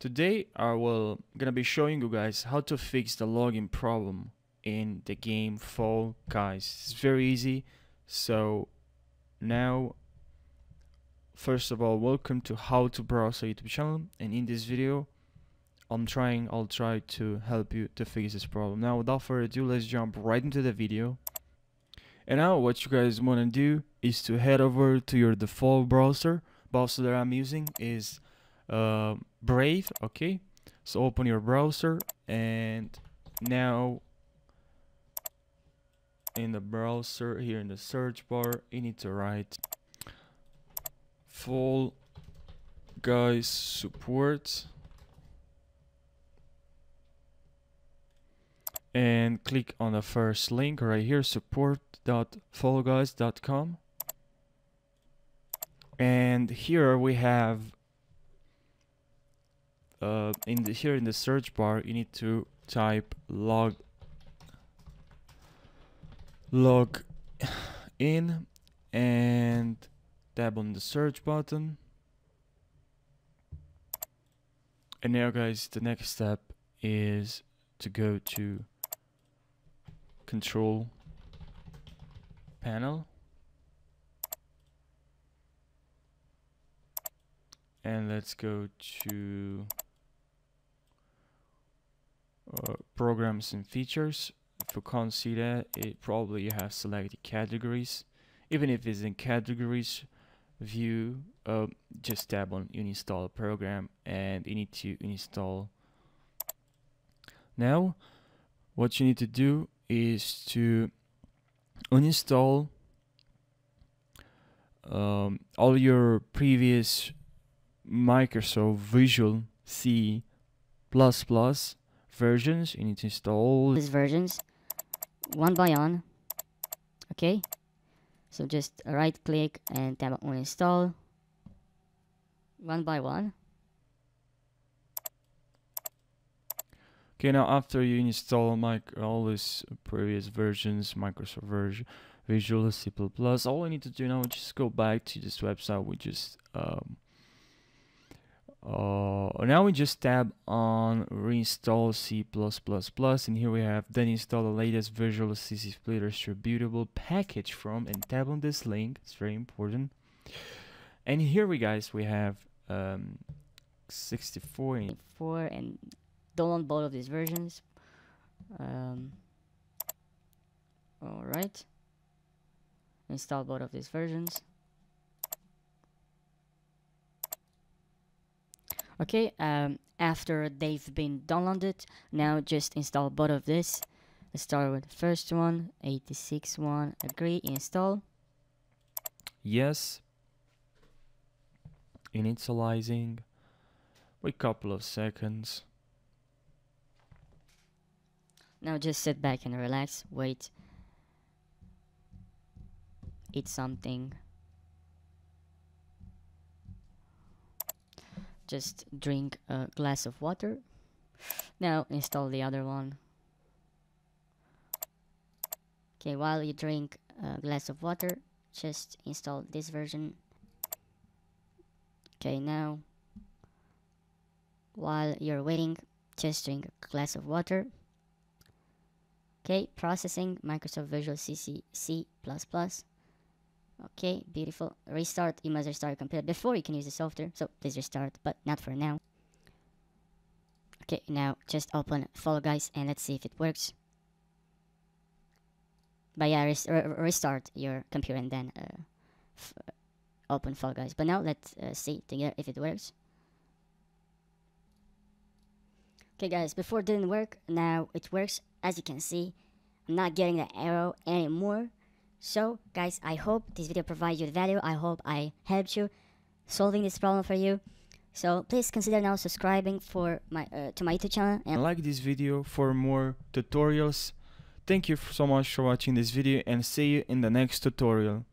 Today I will gonna be showing you guys how to fix the login problem in the game Fall Guys. It's very easy. So now, first of all, welcome to HowToBrowser YouTube channel, and in this video I'll try to help you to fix this problem. Now without further ado, let's jump right into the video. And now what you guys want to do is to head over to your default browser. Browser that I'm using is Brave. Okay, so open your browser, and now in the browser here in the search bar you need to write Fall Guys support and click on the first link right here, support.fallguys.com. and here we have in the search bar you need to type log in and tap on the search button. And now guys, the next step is to go to control panel and let's go to programs and features. If you can't see that, it probably you have selected categories. Even if it's in categories view, just tap on uninstall program and you need to install. Now what you need to do is to uninstall all your previous Microsoft Visual C++ versions. You need to install these versions one by one. Okay, so just right click and tap on install one by one. Okay, now after you install all these previous versions, Microsoft Visual C++, all you need to do now is just go back to this website. We just now we just tab on reinstall C++, and here we have then install the latest Visual C Splitter distributable package from, and tap on this link. It's very important. And here we have 64 and download both of these versions. Alright, install both of these versions. Okay, after they've been downloaded, now just install both of this. Let's start with the first one, 86 one, agree, install. Yes. Initializing. Wait a couple of seconds. Now just sit back and relax, wait, eat something, just drink a glass of water. Now install the other one. Okay, while you drink a glass of water, just install this version. Okay, now while you're waiting, just drink a glass of water. Okay, processing Microsoft Visual C++. Okay, beautiful. Restart. You must restart your computer before you can use the software, so please restart, but not for now. Okay, now just open Fall Guys and let's see if it works. But yeah, restart your computer and then open Fall Guys. But now let's see together if it works. Okay guys, before it didn't work, now it works. As you can see, I'm not getting the arrow anymore. So guys, I hope this video provides you with value. I hope I helped you solving this problem for you. So please consider now subscribing for my to my YouTube channel and like this video for more tutorials. Thank you so much for watching this video, and see you in the next tutorial.